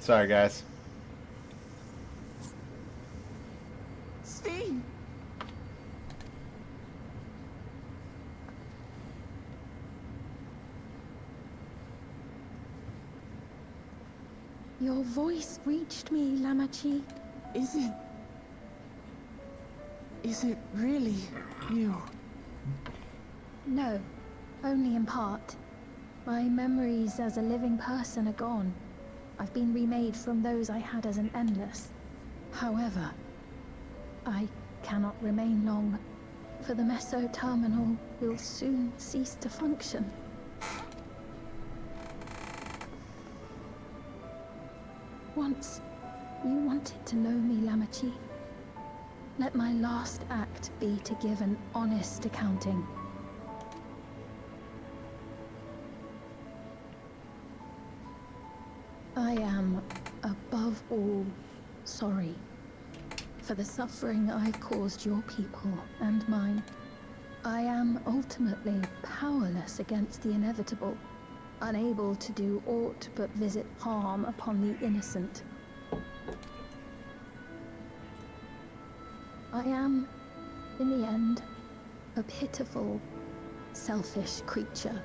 Sorry, guys. Svi! Your voice reached me, Lamachi. Is it really you? No, only in part. My memories as a living person are gone. I've been remade from those I had as an endless. However, I cannot remain long, for the meso-terminal will soon cease to function. Once, you wanted to know me, Lamachi. Let my last act be to give an honest accounting. I am, above all, sorry for the suffering I've caused your people and mine. I am ultimately powerless against the inevitable, unable to do aught but visit harm upon the innocent. I am, in the end, a pitiful, selfish creature.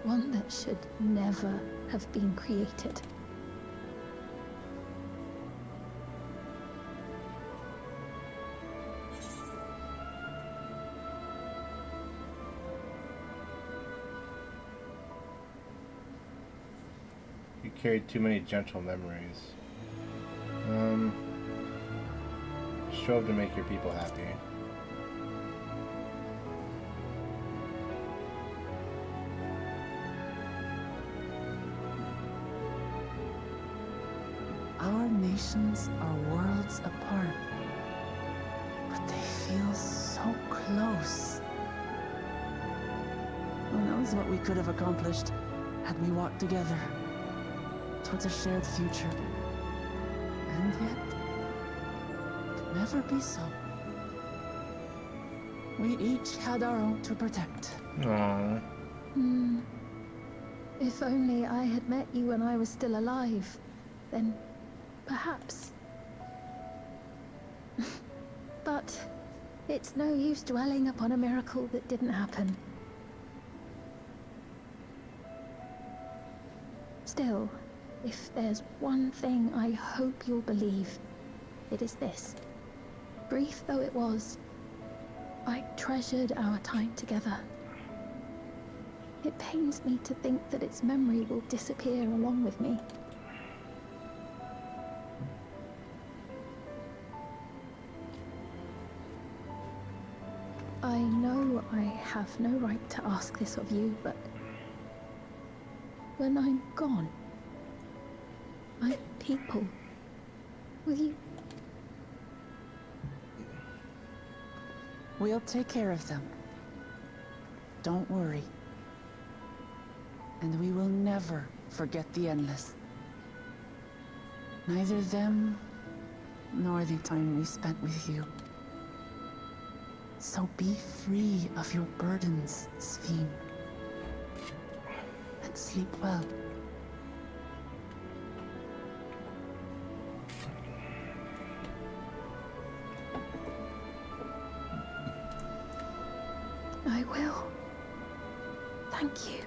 One that should never have been created. You carried too many gentle memories. Strove to make your people happy. Our nations are worlds apart, but they feel so close. Who knows what we could have accomplished had we walked together towards a shared future. And yet, it could never be so. We each had our own to protect. Aww. If only I had met you when I was still alive, then perhaps. But it's no use dwelling upon a miracle that didn't happen. Still, if there's one thing I hope you'll believe, it is this. Brief though it was, I treasured our time together. It pains me to think that its memory will disappear along with me. I know I have no right to ask this of you, but when I'm gone, my people, will you? We'll take care of them. Don't worry. And we will never forget the Endless. Neither them, nor the time we spent with you. So be free of your burdens, Svi. And sleep well. I will. Thank you.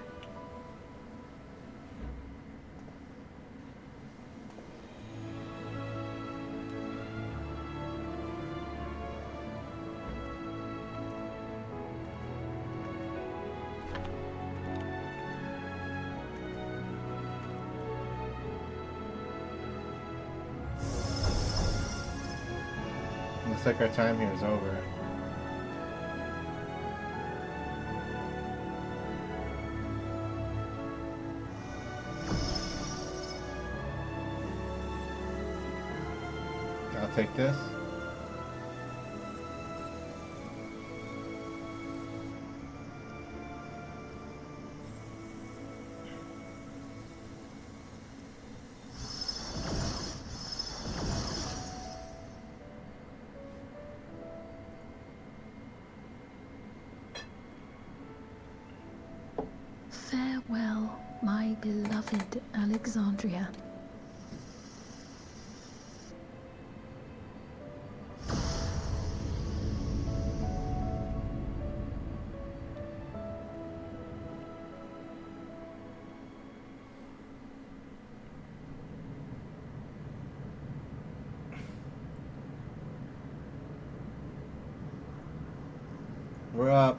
Looks like our time here is over. I'll take this. Farewell, my beloved Alexandria. We're up.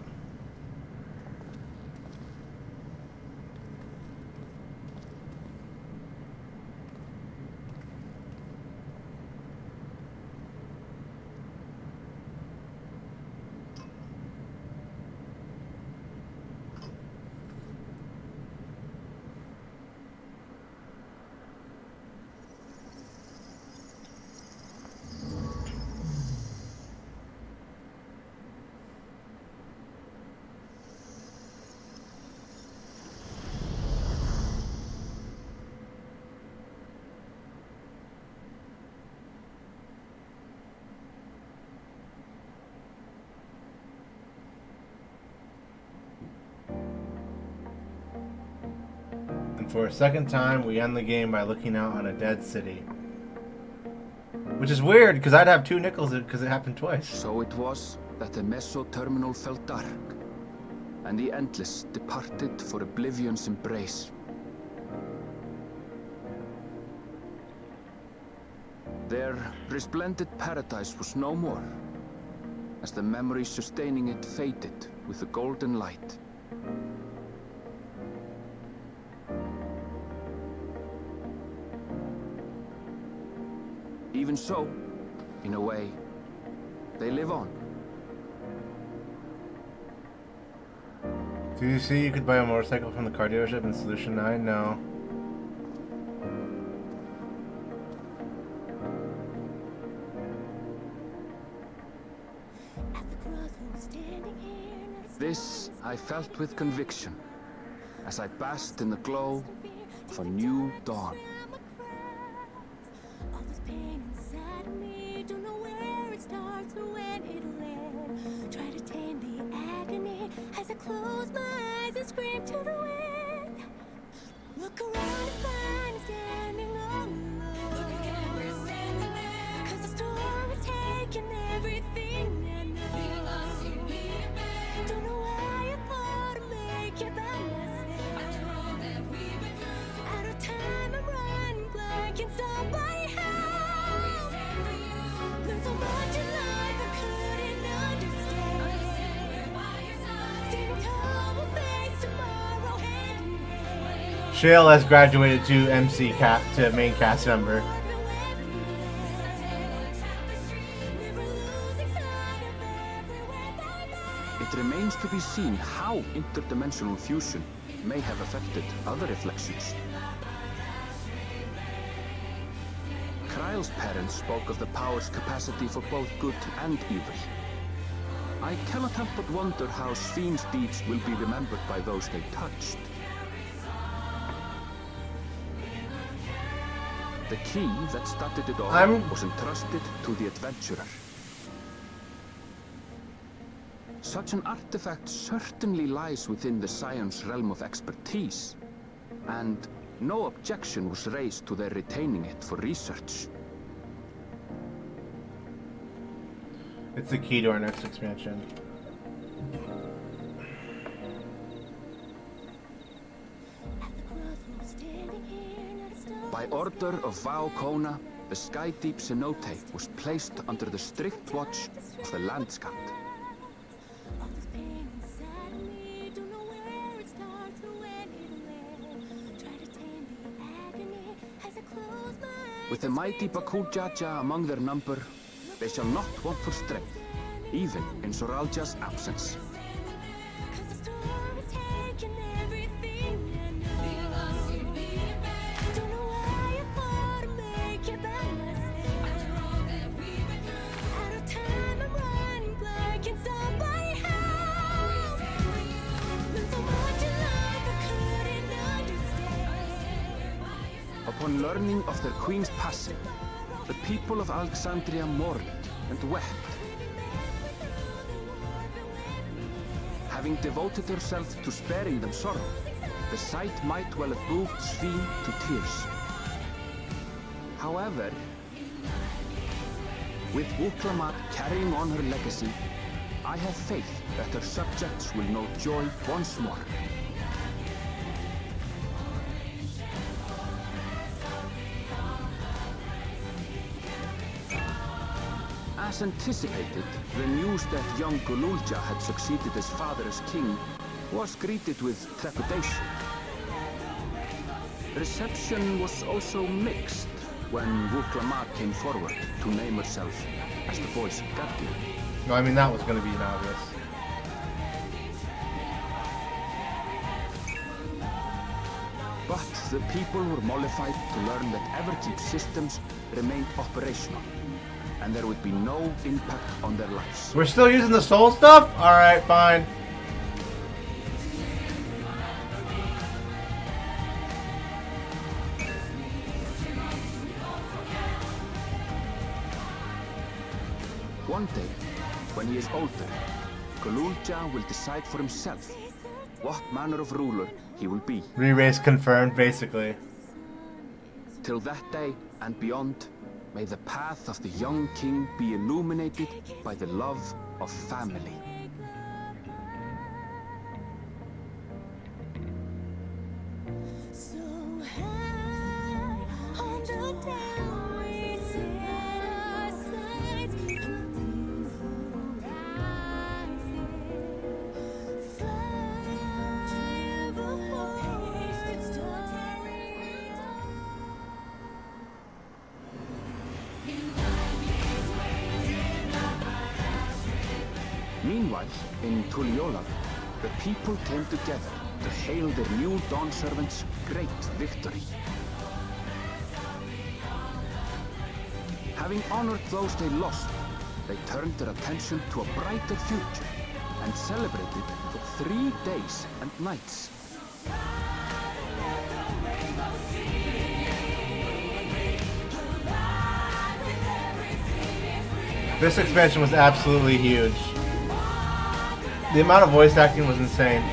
For a second time, we end the game by looking out on a dead city. Which is weird, because I'd have 2 nickels because it happened twice. So it was that the meso-terminal fell dark, and the Endless departed for oblivion's embrace. Their resplendent paradise was no more, as the memory sustaining it faded with the golden light. Even so, in a way, they live on. Do you see you could buy a motorcycle from the car dealership in Solution 9? No. This I felt with conviction, as I basked in the glow of a new dawn. Close my eyes and scream to the wind. Look around and find me standing all alone. Look again, we're standing there. 'Cause the storm is taking everything I know. We lost you, we abandoned. Don't know why I thought I'd make it by myself. After all that we've been through. Out of time, I'm running blank and somebody help. We stand for you. Learned so much in life I couldn't understand. We're by your side. Standing tall, we'll face tomorrow hand in hand. Shale has graduated to MC Cap to main cast member. It remains to be seen how interdimensional fusion may have affected other reflections. Kryle's parents spoke of the power's capacity for both good and evil. I cannot help but wonder how Sven's deeds will be remembered by those they touched. The key that started it all was entrusted to the adventurer. Such an artifact certainly lies within the Scion's realm of expertise, and no objection was raised to their retaining it for research. It's the key to our next expansion. By order of Vau Kona, the Sky Deep cenote was placed under the strict watch of the Landscat. With the mighty Bakujaja among their number, they shall not want for strength, even in Soralja's absence. Upon learning of their queen's passing, the people of Alexandria mourned and wept. Having devoted herself to sparing them sorrow, the sight might well have moved Sven to tears. However, with Wuklamat carrying on her legacy, I have faith that her subjects will know joy once more. As As anticipated, the news that young Gululja had succeeded his father as king was greeted with trepidation. Reception was also mixed when Wuklamar came forward to name herself as the boy's guardian. No, I mean, that was going to be an obvious. But the people were mollified to learn that Everkeep's systems remained operational, and there would be no impact on their lives. We're still using the soul stuff? Alright, fine. One day, when he is older, Gululja will decide for himself what manner of ruler he will be. Re-race confirmed, basically. Till that day and beyond, may the path of the young king be illuminated by the love of family. So high on the down we set our sights on these horizons. Fly before it's dark. Meanwhile, in Tuliolab, the people came together to hail their new dawn servant's great victory. Having honored those they lost, they turned their attention to a brighter future and celebrated for 3 days and nights. This expansion was absolutely huge. The amount of voice acting was insane.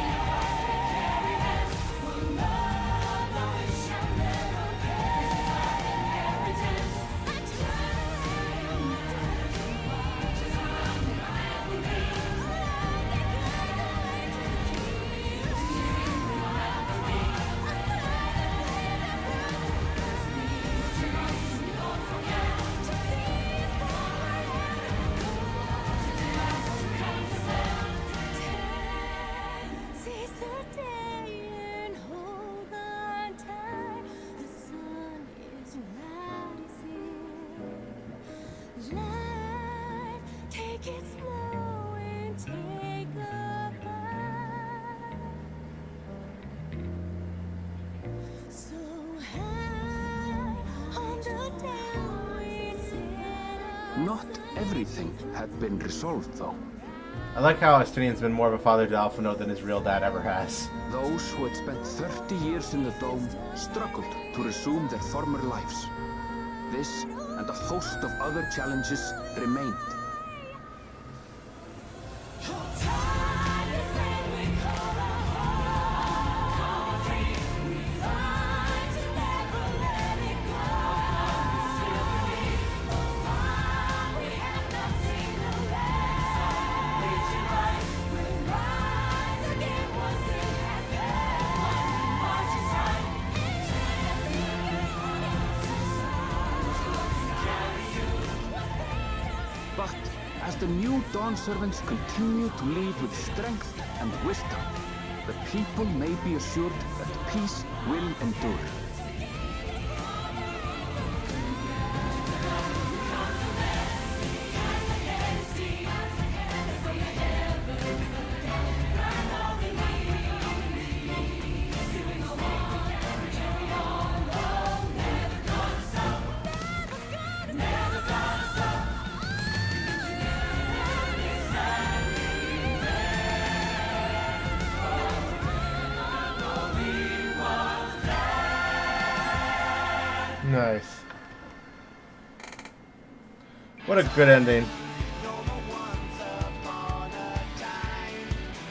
Seize the day and hold on tight. The sun is rising. Life, take it slow and take a bite. So high on the down we set our Not everything had been resolved, though. I like how Estinian's been more of a father to Alphinaud than his real dad ever has. Those who had spent 30 years in the Dome struggled to resume their former lives. This and a host of other challenges remained. But as the new Dawn Servants continue to lead with strength and wisdom, the people may be assured that peace will endure. Nice. What a good ending.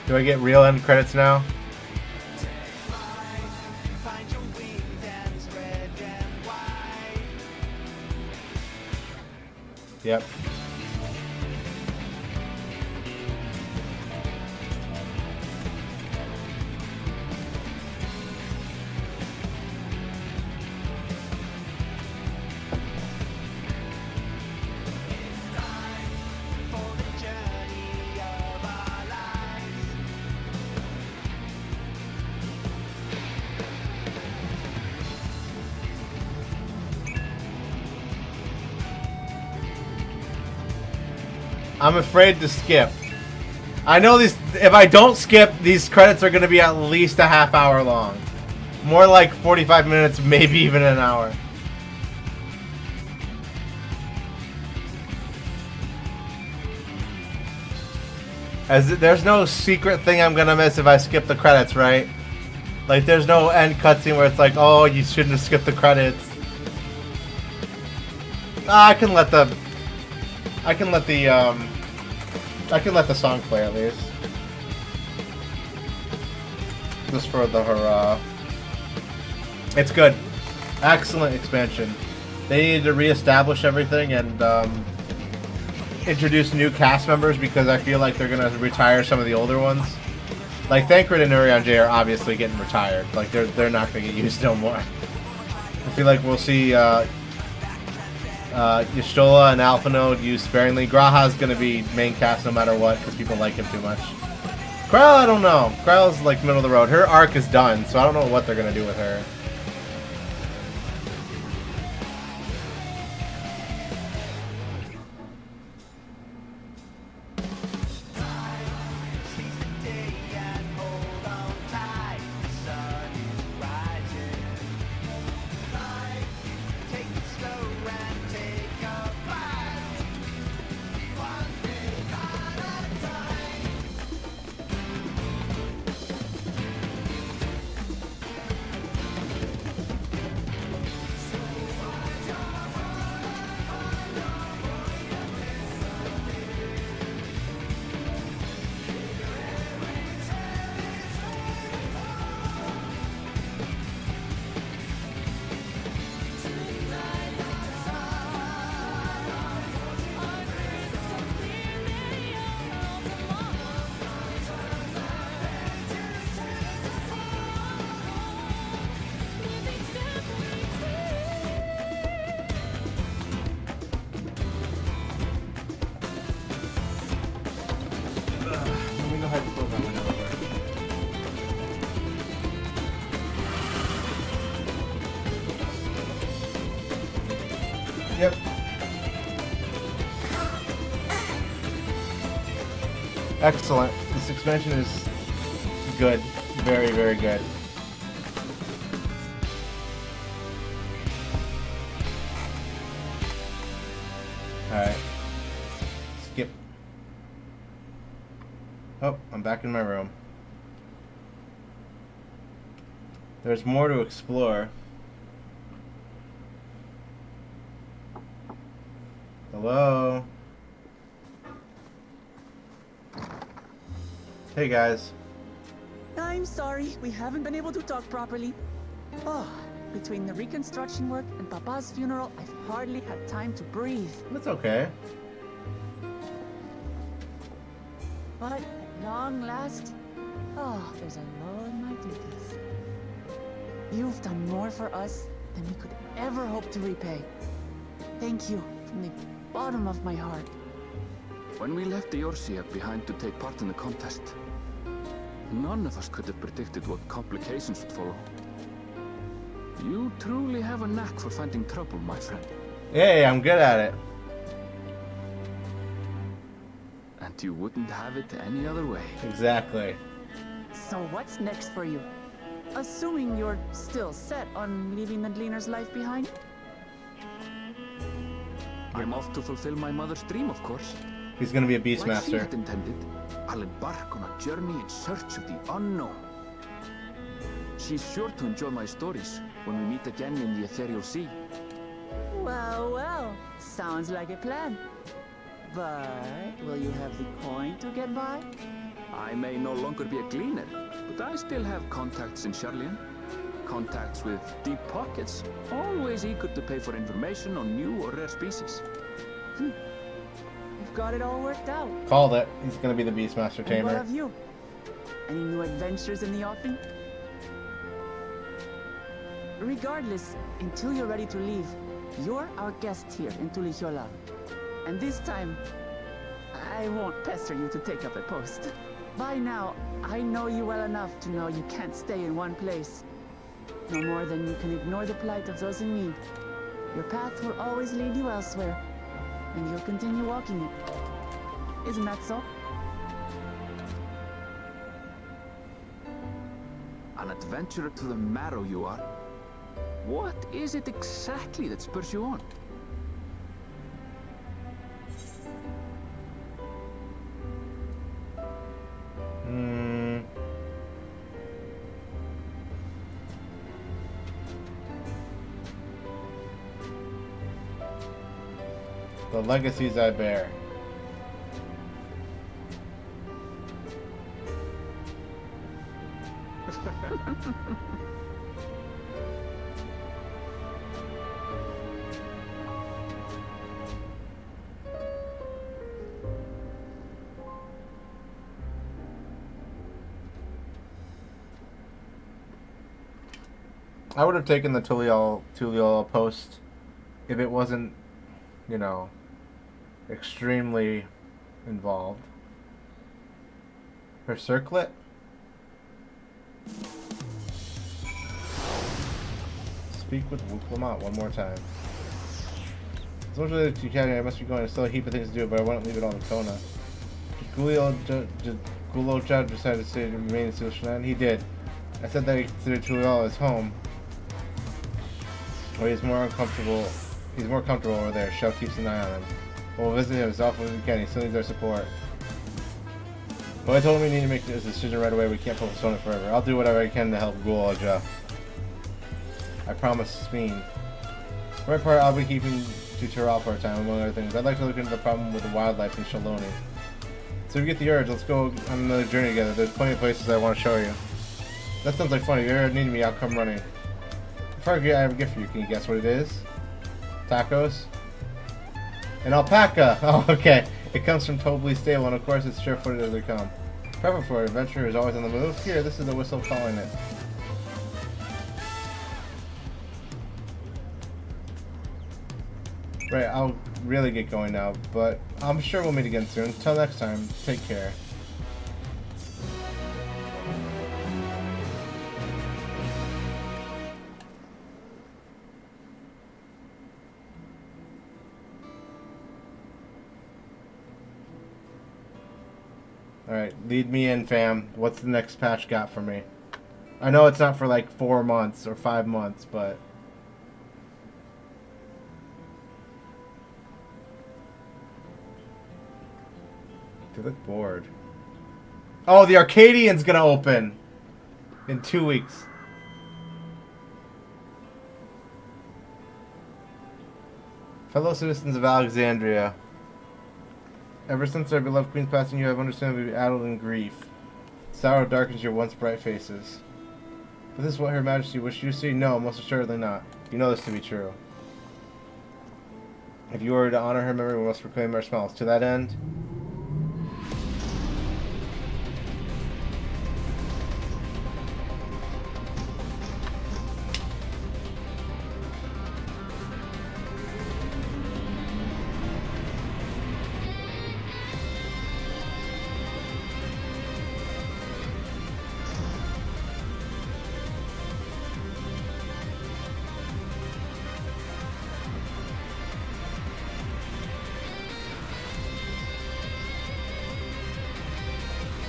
Do I get real end credits now? Yep. I'm afraid to skip. I know these. If I don't skip, these credits are going to be at least a half hour long. More like 45 minutes, maybe even an hour. There's no secret thing I'm going to miss if I skip the credits, right? Like, there's no end cutscene where it's like, oh, you shouldn't have skipped the credits. I can let the song play at least. Just for the hurrah. It's good. Excellent expansion. They needed to reestablish everything and introduce new cast members because I feel like they're gonna retire some of the older ones. Like Thancred and Urion J are obviously getting retired. Like they're not gonna get used no more. I feel like we'll see Y'shtola and Alphinaud used sparingly. Graha's gonna be main cast no matter what because people like him too much. Kryl, I don't know. Kryl's like middle of the road. Her arc is done, so I don't know what they're gonna do with her. Yep. Excellent. This expansion is good. Very, very good. Alright. Skip. Oh, I'm back in my room. There's more to explore. Hello? Hey guys. I'm sorry, we haven't been able to talk properly. Oh, between the reconstruction work and Papa's funeral, I've hardly had time to breathe. That's okay. But at long last, oh, there's a lull in my duties. You've done more for us than we could ever hope to repay. Thank you from the bottom of my heart. When we left Eorzea behind to take part in the contest, none of us could have predicted what complications would follow. You truly have a knack for finding trouble, my friend. Hey, I'm good at it. And you wouldn't have it any other way. Exactly. So what's next for you? Assuming you're still set on leaving the Gleaner's life behind? I'm off to fulfill my mother's dream, of course. He's gonna be a Like she Beastmaster. had intended, I'll embark on a journey in search of the unknown. She's sure to enjoy my stories when we meet again in the Ethereal Sea. Well, well, sounds like a plan. But will you have the coin to get by? I may no longer be a gleaner, but I still have contacts in Sharlayan. Contacts with deep pockets, always eager to pay for information on new or rare species. You've got it all worked out. Called it. He's gonna be the Beastmaster And what Tamer. of you? Any new adventures in the offing? Regardless, until you're ready to leave, you're our guest here in Tulihiola. And this time, I won't pester you to take up a post. By now, I know you well enough to know you can't stay in one place. No more than you can ignore the plight of those in need. Your path will always lead you elsewhere, and you'll continue walking it. Isn't that so? An adventurer to the marrow you are. What is it exactly that spurs you on? The legacies I bear. I would have taken the Tuliol post if it wasn't, you know, extremely involved. Her circlet? Speak with Lamont one more time. As much as you can, I must be going. There's still a heap of things to do, but I won't leave it all to Kona. Did Gulo decided to stay to remain in Silshanan? He did. I said that he considered Tuliol his home. Well, he's more comfortable over there. Shell keeps an eye on him. We'll visit him as often as we can. He still needs our support. Well, I told him we need to make this decision right away. We can't postpone it forever. I'll do whatever I can to help Gulo. I promise, Fiend. For my part, I'll be keeping to Terral for a time, among other things. I'd like to look into the problem with the wildlife in Shaloni. So if we get the urge, let's go on another journey together. There's plenty of places I want to show you. That sounds like fun. If you ever need me, I'll come running. Before I have a gift for you. Can you guess what it is? Tacos? An alpaca! Oh, okay. It comes from Tobley Stable, and of course it's sure-footed as they come. Perfect for an adventurer who's always on the move. Here, this is the whistle calling it. Right, I'll really get going now, but I'm sure we'll meet again soon. Till next time, take care. Alright, lead me in, fam. What's the next patch got for me? I know it's not for like 4 months or 5 months, but... They look bored. Oh, the Arcadian's gonna open! In 2 weeks. Fellow citizens of Alexandria. Ever since our beloved Queen's passing, you have understandably been addled in grief. Sorrow darkens your once bright faces. But this is what Her Majesty wished you to see? No, most assuredly not. You know this to be true. If you were to honor her memory, we must proclaim our smiles. To that end...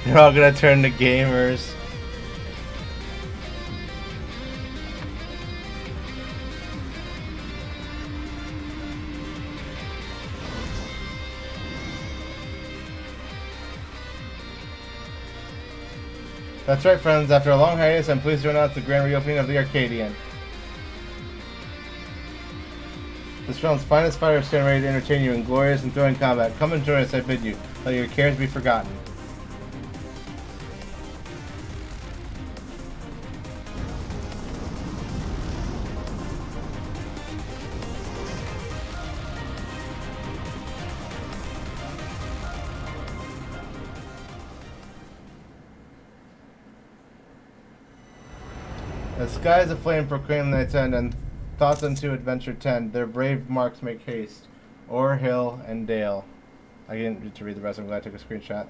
They're all gonna turn to gamers. That's right, friends. After a long hiatus, I'm pleased to announce the grand reopening of the Arcadian. This realm's finest fighters stand ready to entertain you in glorious and thrilling combat. Come and join us, I bid you. Let your cares be forgotten. The skies aflame proclaim night's end, and thoughts unto adventure tend. Their brave marks make haste, o'er hill and dale. I didn't get to read the rest, I'm glad I took a screenshot.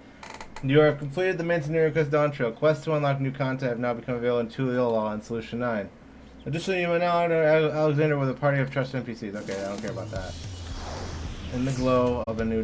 You have completed the Mountaineering Quest Dawntrail. Quests to unlock new content have now become available in Tuliol and Solution 9. Additionally, you may now enter Alexander with a party of trusted NPCs. Okay, I don't care about that. In the glow of a new